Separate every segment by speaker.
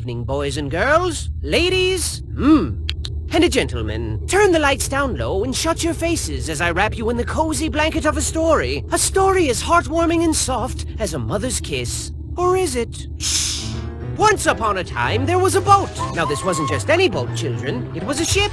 Speaker 1: evening, boys and girls, ladies, and gentlemen. Turn the lights down low and shut your faces as I wrap you in the cozy blanket of a story. A story as heartwarming and soft as a mother's kiss. Or is it? Shh! Once upon a time, there was a boat. Now, this wasn't just any boat, children. It was a ship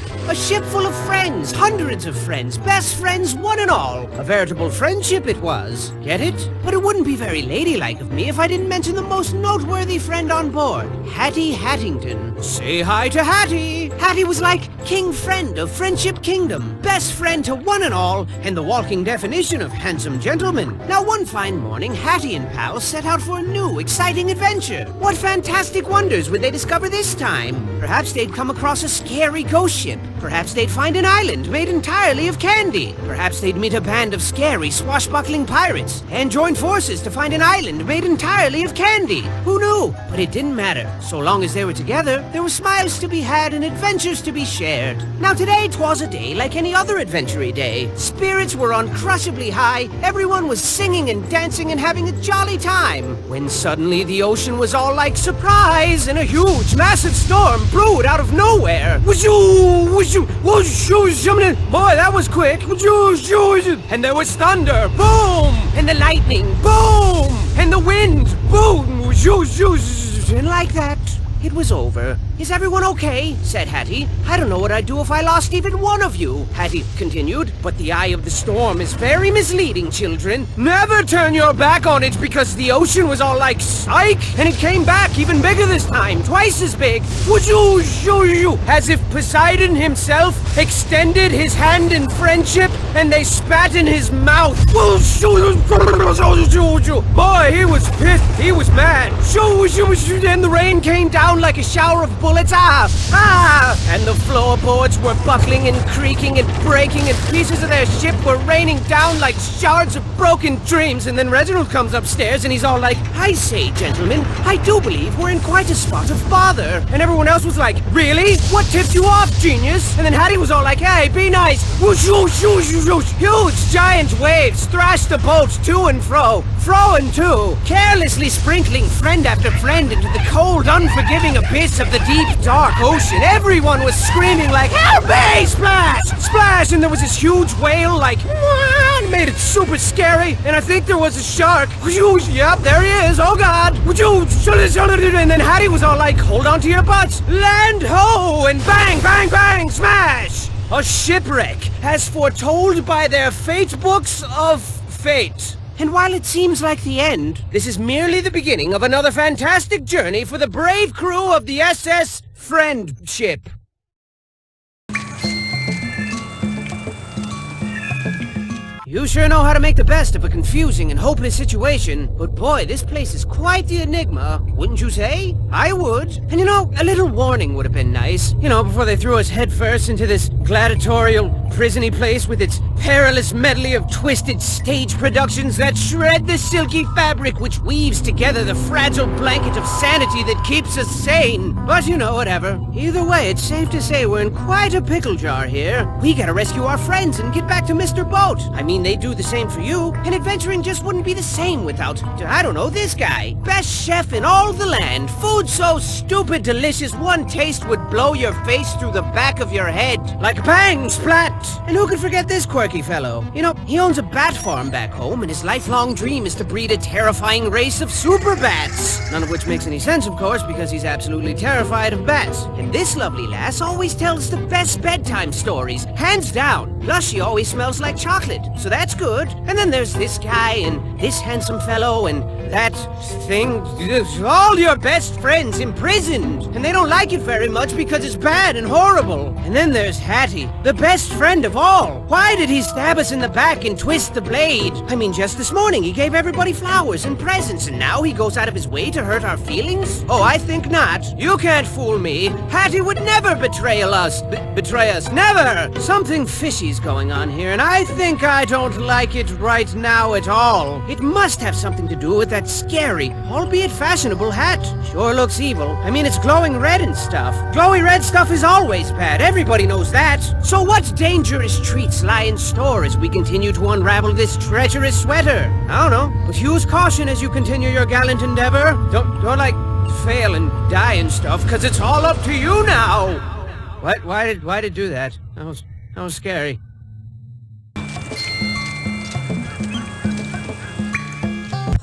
Speaker 1: full of friends, hundreds of friends, best friends, one and all. A veritable friendship it was. Get it? But it wouldn't be very ladylike of me if I didn't mention the most noteworthy friend on board, Hattie Hattington. Say hi to Hattie. Hattie was like king friend of Friendship Kingdom, best friend to one and all, and the walking definition of handsome gentleman. Now, one fine morning, Hattie and pals set out for a new, exciting adventure. What fantastic wonders would they discover this time? Perhaps they'd come across a scary ghost ship. Perhaps they'd find an island made entirely of candy. Perhaps they'd meet a band of scary, swashbuckling pirates and join forces to find an island made entirely of candy. Who knew? But it didn't matter. So long as they were together, there were smiles to be had and adventures to be shared. Now today 'twas a day like any other adventure-y day. Spirits were uncrushably high, everyone was singing and dancing and having a jolly time. When suddenly the ocean was all like surprise, and a huge, massive storm brewed out of nowhere. Whooshoo, whooshoo, whooshoo, boy, that was quick. Whooshoo, and there was thunder, boom, and the lightning, boom, and the wind, boom, whooshoo, and like that, it was over. Is everyone okay? Said Hattie. I don't know what I'd do if I lost even one of you, Hattie continued. But the eye of the storm is very misleading, children. Never turn your back on it because the ocean was all like, psych! And it came back even bigger this time, twice as big. As if Poseidon himself extended his hand in friendship and they spat in his mouth. Boy, he was pissed. He was mad. And the rain came down like a shower of bullets. And the floorboards were buckling and creaking and breaking, and pieces of their ship were raining down like shards of broken dreams. And then Reginald comes upstairs and he's all like, I say, gentlemen, I do believe we're in quite a spot of bother. And everyone else was like, really? What tipped you off, genius? And then Hattie was all like, hey, be nice. Huge giant waves thrashed the boat to and fro and to, carelessly sprinkling friend after friend into the cold, unforgiving abyss of the deep, dark ocean. Everyone was screaming like, help me! Splash! Splash! And there was this huge whale like, and made it super scary. And I think there was a shark. Yep, there he is. Oh God. And then Hattie was all like, hold on to your butts. Land ho! And bang, bang, bang, smash! A shipwreck, as foretold by their fate books of fate. And while it seems like the end, this is merely the beginning of another fantastic journey for the brave crew of the SS Friendship. You sure know how to make the best of a confusing and hopeless situation, but boy, this place is quite the enigma, wouldn't you say? I would. And you know, a little warning would have been nice, you know, before they threw us headfirst into this gladiatorial, prison-y place with its perilous medley of twisted stage productions that shred the silky fabric which weaves together the fragile blanket of sanity that keeps us sane. But you know, whatever. Either way, it's safe to say we're in quite a pickle jar here. We gotta rescue our friends and get back to Mr. Boat. I mean, they do the same for you, and adventuring just wouldn't be the same without, I don't know, this guy. Best chef in all the land. Food so stupid delicious, one taste would blow your face through the back of your head. Like bang, splat! And who could forget this quirky fellow? You know, he owns a bat farm back home, and his lifelong dream is to breed a terrifying race of super bats. None of which makes any sense, of course, because he's absolutely terrified of bats. And this lovely lass always tells the best bedtime stories, hands down. Plus, she always smells like chocolate, so that's good. And then there's this guy, and this handsome fellow, and that thing. All your best friends imprisoned, and they don't like it very much because it's bad and horrible. And then there's Hattie, the best friend of all. Why did he stab us in the back and twist the blade? I mean, just this morning he gave everybody flowers and presents, and now he goes out of his way to hurt our feelings? Oh, I think not. You can't fool me. Hattie would never betray us. Betray us. Never! Something fishy's going on here, and I think I don't like it right now at all. It must have something to do with that scary, albeit fashionable hat. Sure looks evil. I mean, it's glowing red and stuff. Glowy red stuff is always bad. Everybody knows that. So what dangerous treats lie in store as we continue to unravel this treacherous sweater? I don't know, but use caution as you continue your gallant endeavor. Don't fail and die and stuff, cause it's all up to you now. What? Why did it do that? That was scary.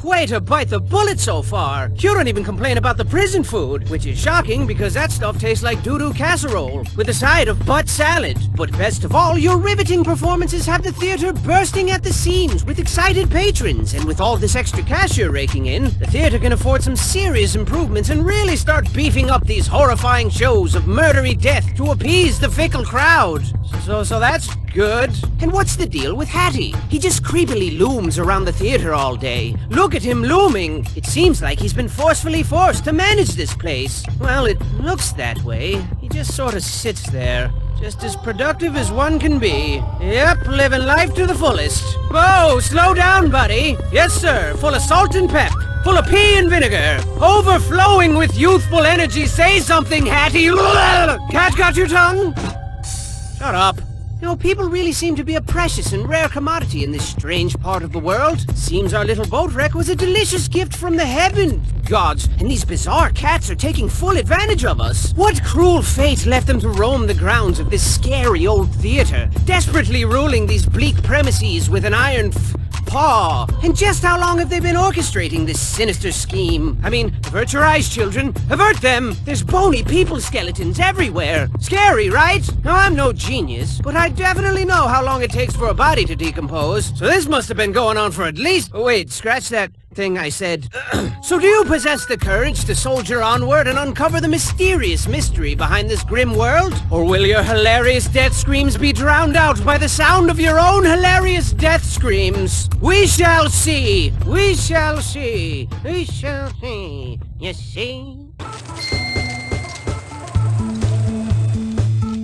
Speaker 1: Way to bite the bullet so far! You don't even complain about the prison food, which is shocking because that stuff tastes like doo-doo casserole, with a side of butt salad. But best of all, your riveting performances have the theater bursting at the seams with excited patrons, and with all this extra cash you're raking in, the theater can afford some serious improvements and really start beefing up these horrifying shows of murdery death to appease the fickle crowd. So that's good. And what's the deal with Hattie? He just creepily looms around the theater all day. Look at him looming. It seems like he's been forcefully forced to manage this place. Well, it looks that way. He just sort of sits there, just as productive as one can be. Yep, living life to the fullest. Whoa, slow down, buddy. Yes, sir, full of salt and pep. Full of pea and vinegar. Overflowing with youthful energy. Say something, Hattie. Cat got your tongue? Shut up. You know, people really seem to be a precious and rare commodity in this strange part of the world. Seems our little boat wreck was a delicious gift from the heaven gods, and these bizarre cats are taking full advantage of us. What cruel fate left them to roam the grounds of this scary old theater, desperately ruling these bleak premises with an iron paw? And just how long have they been orchestrating this sinister scheme? I mean, avert your eyes, children. Avert them! There's bony people skeletons everywhere. Scary, right? Now, I'm no genius, but I definitely know how long it takes for a body to decompose. So this must have been going on for at least... Oh, wait, scratch that thing I said. So do you possess the courage to soldier onward and uncover the mysterious mystery behind this grim world? Or will your hilarious death screams be drowned out by the sound of your own hilarious death screams? We shall see! We shall see! We shall see! You see?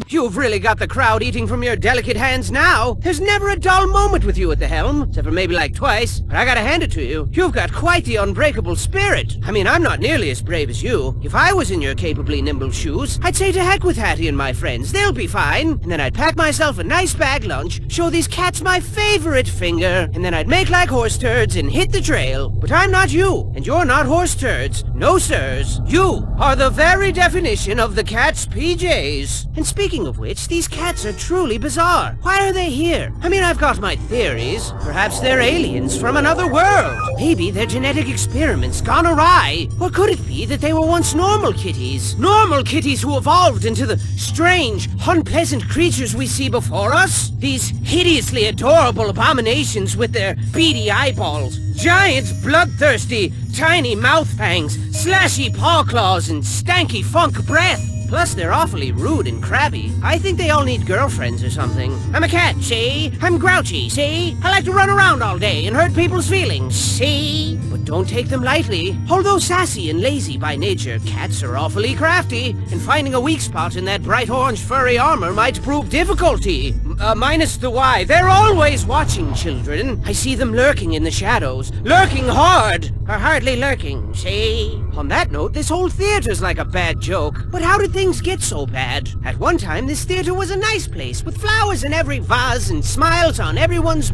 Speaker 1: You've really got the crowd eating from your delicate hands now. There's never a dull moment with you at the helm, except for maybe like twice. But I gotta hand it to you. You've got quite the unbreakable spirit. I mean, I'm not nearly as brave as you. If I was in your capably nimble shoes, I'd say to heck with Hattie and my friends. They'll be fine. And then I'd pack myself a nice bag lunch, show these cats my favorite finger, and then I'd make like horse turds and hit the trail. But I'm not you, and you're not horse turds. No, sirs. You are the very definition of the cat's PJs. And speaking of which, these cats are truly bizarre. Why are they here? I mean, I've got my theories. Perhaps they're aliens from another world. Maybe their genetic experiments gone awry. Or could it be that they were once normal kitties? Normal kitties who evolved into the strange, unpleasant creatures we see before us? These hideously adorable abominations with their beady eyeballs, giant, bloodthirsty, tiny mouth fangs, slashy paw claws, and stanky funk breath. Plus, they're awfully rude and crabby. I think they all need girlfriends or something. I'm a cat, see? I'm grouchy, see? I like to run around all day and hurt people's feelings, see? But don't take them lightly. Although sassy and lazy by nature, cats are awfully crafty, and finding a weak spot in that bright orange furry armor might prove difficulty. Minus the why. They're always watching, children. I see them lurking in the shadows. Lurking hard! Or hardly lurking, see? On that note, this whole theater's like a bad joke. But how did things get so bad? At one time, this theater was a nice place, with flowers in every vase and smiles on everyone's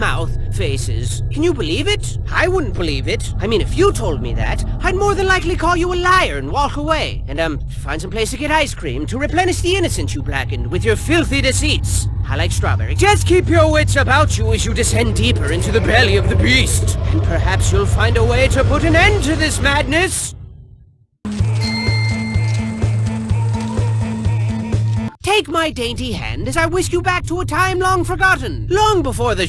Speaker 1: faces. Can you believe it? I wouldn't believe it. I mean, if you told me that, I'd more than likely call you a liar and walk away. And, find some place to get ice cream to replenish the innocence you blackened with your filthy deceits. I like strawberry. Just keep your wits about you as you descend deeper into the belly of the beast. And perhaps you'll find a way to put an end to this madness. Take my dainty hand as I whisk you back to a time long forgotten. Long before the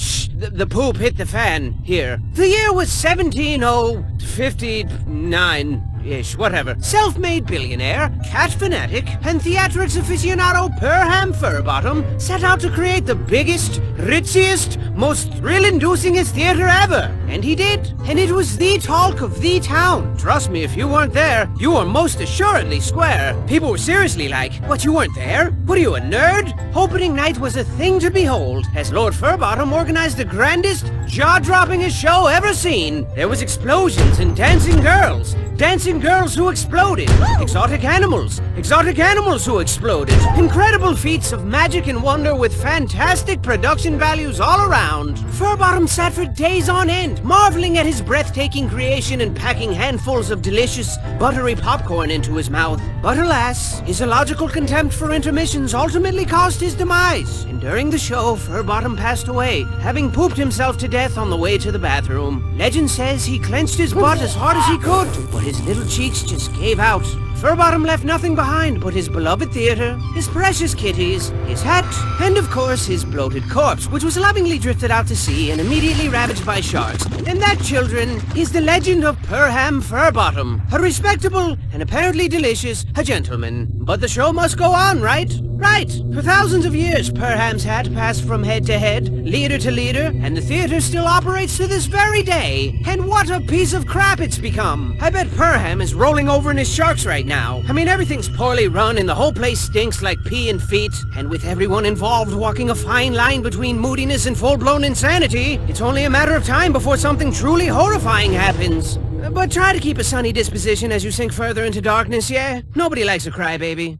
Speaker 1: poop hit the fan here. The year was 17059-ish, whatever. Self-made billionaire, cat fanatic, and theatrics aficionado Perham Furbottom set out to create the biggest, ritziest, most thrill-inducingest theater ever. And he did. And it was the talk of the town. Trust me, if you weren't there, you were most assuredly square. People were seriously like, what, you weren't there? What are you, a nerd? Opening night was a thing to behold, as Lord Furbottom organized the grandest, jaw-droppingest show ever seen. There was explosions and dancing girls, dancing dancing girls who exploded, exotic animals who exploded, incredible feats of magic and wonder with fantastic production values all around. Furbottom sat for days on end, marveling at his breathtaking creation and packing handfuls of delicious, buttery popcorn into his mouth. But alas, his illogical contempt for intermissions ultimately caused his demise, and during the show, Furbottom passed away, having pooped himself to death on the way to the bathroom. Legend says he clenched his butt as hard as he could, but his little cheeks just gave out. Furbottom left nothing behind but his beloved theater, his precious kitties, his hat, and of course his bloated corpse, which was lovingly drifted out to sea and immediately ravaged by sharks. And that, children, is the legend of Perham Furbottom, a respectable and apparently delicious gentleman. But the show must go on, right? Right! For thousands of years, Perham's hat passed from head to head, leader to leader, and the theater still operates to this very day. And what a piece of crap it's become! I bet Perham is rolling over in his sharks right now. I mean, everything's poorly run and the whole place stinks like pee and feet. And with everyone involved walking a fine line between moodiness and full-blown insanity, it's only a matter of time before something truly horrifying happens. But try to keep a sunny disposition as you sink further into darkness, yeah? Nobody likes a crybaby.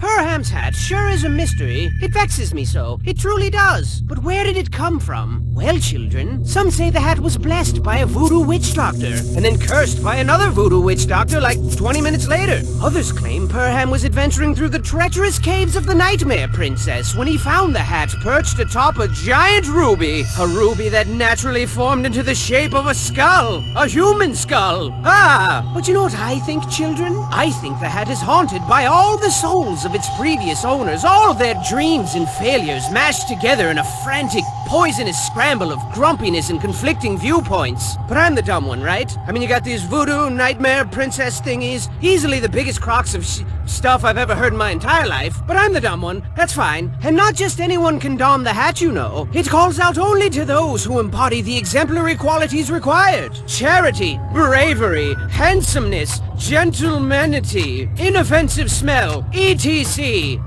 Speaker 1: Perham's hat sure is a mystery. It vexes me so. It truly does. But where did it come from? Well, children, some say the hat was blessed by a voodoo witch doctor, and then cursed by another voodoo witch doctor like 20 minutes later. Others claim Perham was adventuring through the treacherous caves of the Nightmare Princess when he found the hat perched atop a giant ruby. A ruby that naturally formed into the shape of a skull. A human skull. Ah! But you know what I think, children? I think the hat is haunted by all the souls of its previous owners, all of their dreams and failures mashed together in a frantic, poisonous scramble of grumpiness and conflicting viewpoints. But I'm the dumb one, right? I mean, you got these voodoo nightmare princess thingies, easily the biggest crocs of stuff I've ever heard in my entire life. But I'm the dumb one, that's fine. And not just anyone can don the hat, you know. It calls out only to those who embody the exemplary qualities required. Charity, bravery, handsomeness, gentlemanity, inoffensive smell, etc.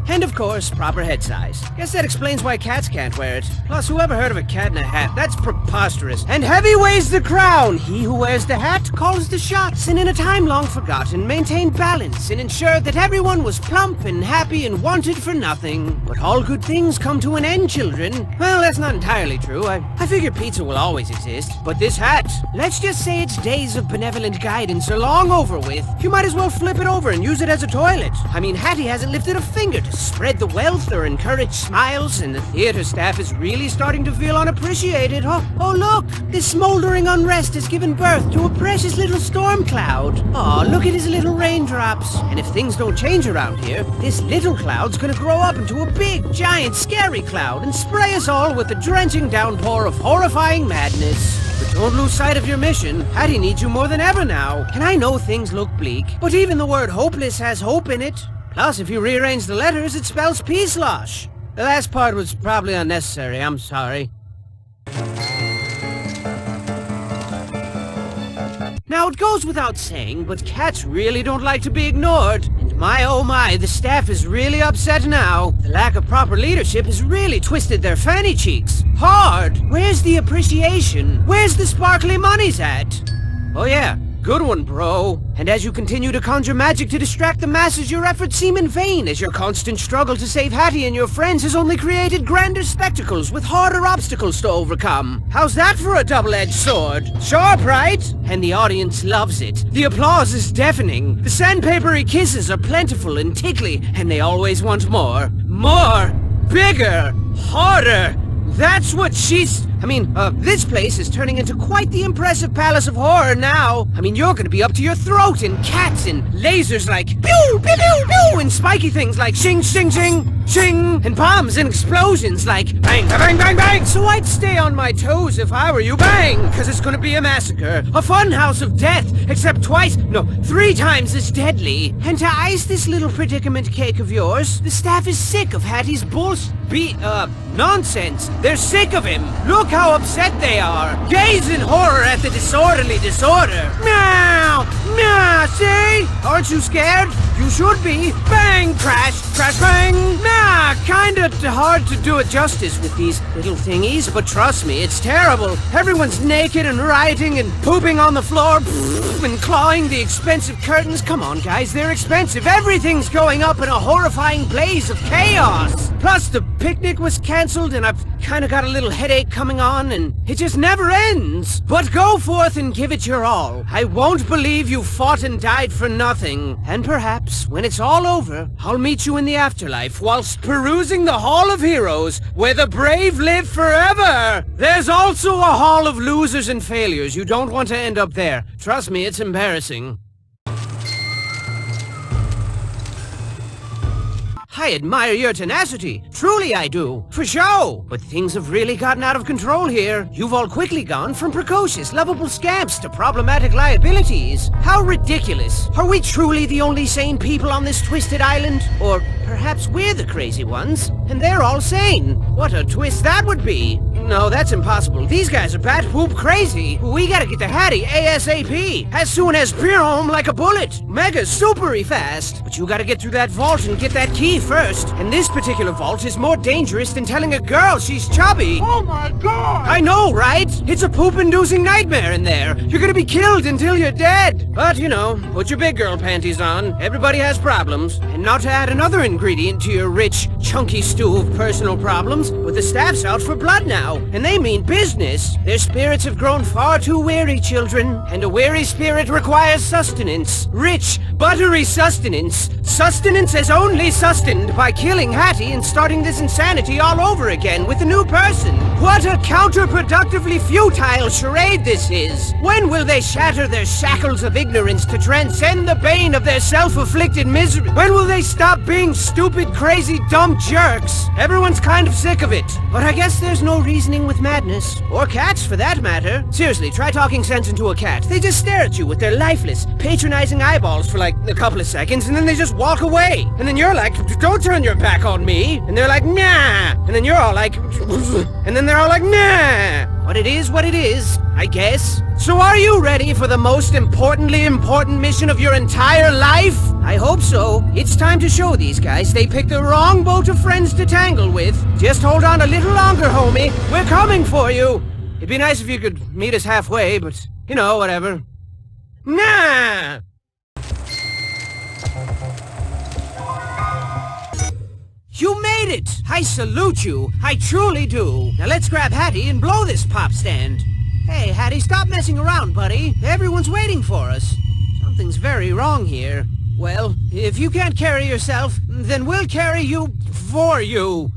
Speaker 1: And of course, proper head size. Guess that explains why cats can't wear it. Plus, whoever heard of a cat in a hat? That's preposterous. And heavy weighs the crown. He who wears the hat calls the shots, and in a time long forgotten, maintained balance and ensured that everyone was plump and happy and wanted for nothing. But all good things come to an end, children. Well, that's not entirely true. I figure pizza will always exist. But this hat, let's just say its days of benevolent guidance are long over with. You might as well flip it over and use it as a toilet. I mean, Hattie hasn't lifted a finger to spread the wealth or encourage smiles, and the theater staff is really starting to feel unappreciated. Oh look! This smoldering unrest has given birth to a precious little storm cloud. Oh, look at his little raindrops. And if things don't change around here, this little cloud's gonna grow up into a big, giant, scary cloud and spray us all with a drenching downpour of horrifying madness. But don't lose sight of your mission. Hattie needs you more than ever now. And I know things look bleak, but even the word hopeless has hope in it. Plus, if you rearrange the letters, it spells peace-losh. The last part was probably unnecessary, I'm sorry. Now, it goes without saying, but cats really don't like to be ignored. And my oh my, the staff is really upset now. The lack of proper leadership has really twisted their fanny cheeks. Hard! Where's the appreciation? Where's the sparkly monies at? Oh yeah. Good one, bro. And as you continue to conjure magic to distract the masses, your efforts seem in vain, as your constant struggle to save Hattie and your friends has only created grander spectacles with harder obstacles to overcome. How's that for a double-edged sword? Sharp, right? And the audience loves it. The applause is deafening. The sandpapery kisses are plentiful and tickly, and they always want more. More! Bigger! Harder! That's what she's... this place is turning into quite the impressive palace of horror now. I mean, you're gonna be up to your throat in cats and lasers like pew, pew, pew, pew, and spiky things like shing, shing, shing, shing, and bombs and explosions like bang, bang, bang, bang. So I'd stay on my toes if I were you, bang, because it's gonna be a massacre. A fun house of death, except 3 times as deadly. And to ice this little predicament cake of yours, the staff is sick of Hattie's nonsense. They're sick of him. Look how upset they are. Gaze in horror at the disorderly disorder. Meow! Meow! See? Aren't you scared? you should be. Bang, crash, crash, bang. Nah, kinda hard to do it justice with these little thingies, but trust me, it's terrible. Everyone's naked and rioting and pooping on the floor and clawing the expensive curtains. Come on, guys, they're expensive. Everything's going up in a horrifying blaze of chaos. Plus, the picnic was cancelled and I've kinda got a little headache coming on and it just never ends. But go forth and give it your all. I won't believe you fought and died for nothing. And perhaps, when it's all over, I'll meet you in the afterlife whilst perusing the Hall of Heroes, where the brave live forever. There's also a Hall of Losers and Failures. You don't want to end up there. Trust me, it's embarrassing. I admire your tenacity. Truly I do. For show. But things have really gotten out of control here. You've all quickly gone from precocious, lovable scamps to problematic liabilities. How ridiculous. Are we truly the only sane people on this twisted island? Or perhaps we're the crazy ones, and they're all sane. What a twist that would be. No, that's impossible. These guys are bat poop crazy. We gotta get to Hattie ASAP. As soon as we're home like a bullet. Mega supery fast. But you gotta get through that vault and get that key first. And this particular vault is more dangerous than telling a girl she's chubby.
Speaker 2: Oh my god!
Speaker 1: I know, right? It's a poop-inducing nightmare in there. You're gonna be killed until you're dead. But, you know, put your big girl panties on. Everybody has problems. And not to add another ingredient to your rich, chunky stew of personal problems, but the staff's out for blood now. And they mean business. Their spirits have grown far too weary, children. And a weary spirit requires sustenance. Rich, buttery sustenance. Sustenance is only sustained by killing Hattie and starting this insanity all over again with a new person. What a counterproductively futile charade this is. When will they shatter their shackles of ignorance to transcend the bane of their self-afflicted misery? When will they stop being stupid, crazy, dumb jerks? Everyone's kind of sick of it. But I guess there's no reasoning with madness. Or cats, for that matter. Seriously, try talking sense into a cat. They just stare at you with their lifeless, patronizing eyeballs for like a couple of seconds, and then they just walk away. And then you're like, don't turn your back on me. And they're like, nah. And then you're all like, and then they're all like, nah. But it is what it is, I guess. So are you ready for the most importantly important mission of your entire life? I hope so. It's time to show these guys they picked the wrong boat of friends to tangle with. Just hold on a little longer, homie. We're coming for you. It'd be nice if you could meet us halfway, but, you know, whatever. Nah! You made it! I salute you. I truly do. Now let's grab Hattie and blow this pop stand. Hey, Hattie, stop messing around, buddy. Everyone's waiting for us. Something's very wrong here. Well, if you can't carry yourself, then we'll carry you for you.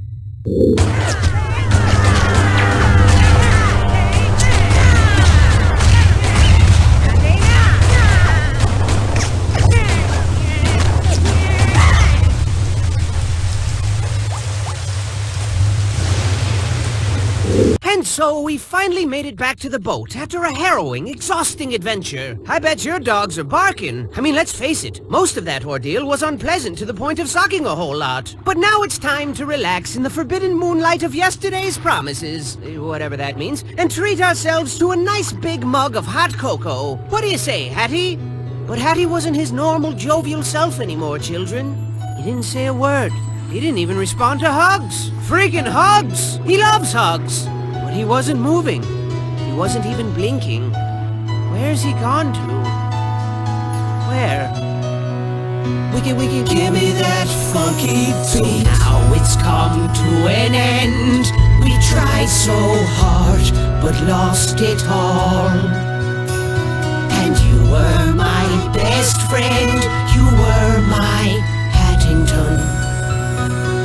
Speaker 1: And so we finally made it back to the boat after a harrowing, exhausting adventure. I bet your dogs are barking. I mean, let's face it, most of that ordeal was unpleasant to the point of sucking a whole lot. But now it's time to relax in the forbidden moonlight of yesterday's promises, whatever that means, and treat ourselves to a nice big mug of hot cocoa. What do you say, Hattie? But Hattie wasn't his normal jovial self anymore, children. He didn't say a word. He didn't even respond to hugs. Freaking hugs! He loves hugs. But he wasn't moving. He wasn't even blinking. Where's he gone to? Where?
Speaker 3: Wiki, give me that funky beat.
Speaker 1: Now it's come to an end.
Speaker 3: We tried so hard, but lost it all. And you were my best friend. You were my Hattington.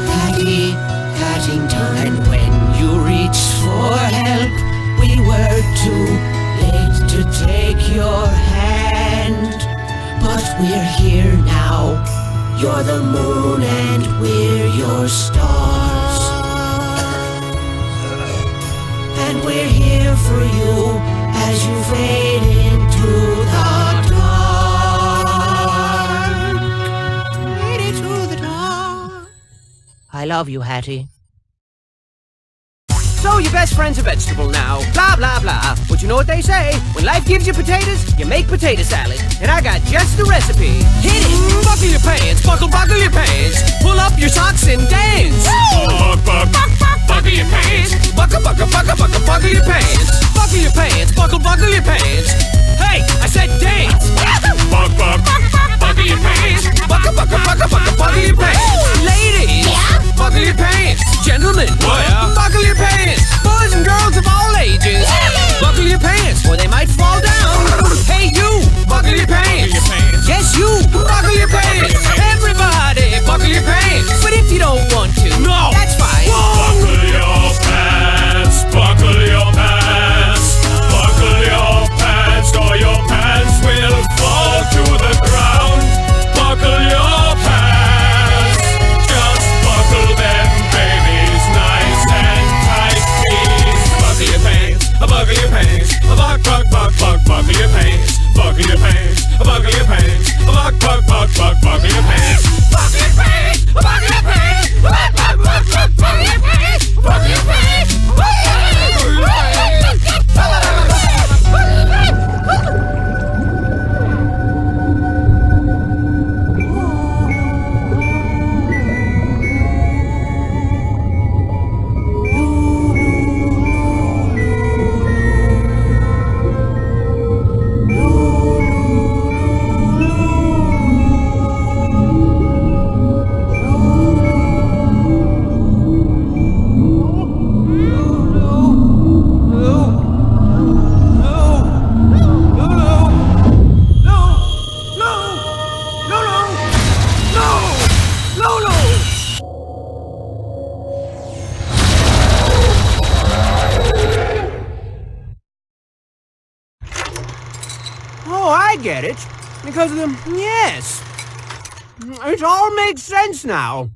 Speaker 3: Hattington. And when you reached for help, we were too late to take your hand. But we're here now. You're the moon and we're your stars. And we're here for you as you fade into the dark. Fade into the dark.
Speaker 1: I love you, Hattie. So your best friend's a vegetable now. Blah, blah, blah. But you know what they say? When life gives you potatoes, you make potato salad. And I got just the recipe. Hit it! Buckle your pants, buckle your pants. Pull up your socks and dance. Buckle your pants. Buckle your pants. Buckle your pants, buckle your pants. Hey, I said dance. Buckle your pants. Buckle your pants. Ladies, buckle your pants. Gentlemen, buckle your pants. Boys and girls of all ages, buckle your pants or they might fall down. Hey you, buckle your pants. Yes you, buckle your pants. Everybody, buckle your pants. But if you don't want to, no, that's fine.
Speaker 2: Buckle your pants, buckle your pants, buckle your pants, or your pants will fall to the ground. Buckle your pants, just buckle them, babies, nice and tight, please. Buckle your pants, buckle your pants, buckle your pants, buckle your pants, buckle your pants, buckle your pants, buckle your pants, buckle your pants, buckle your pants, buckle your pants, buckle your
Speaker 1: Oh, I get it. Because of the... Yes. It all makes sense now.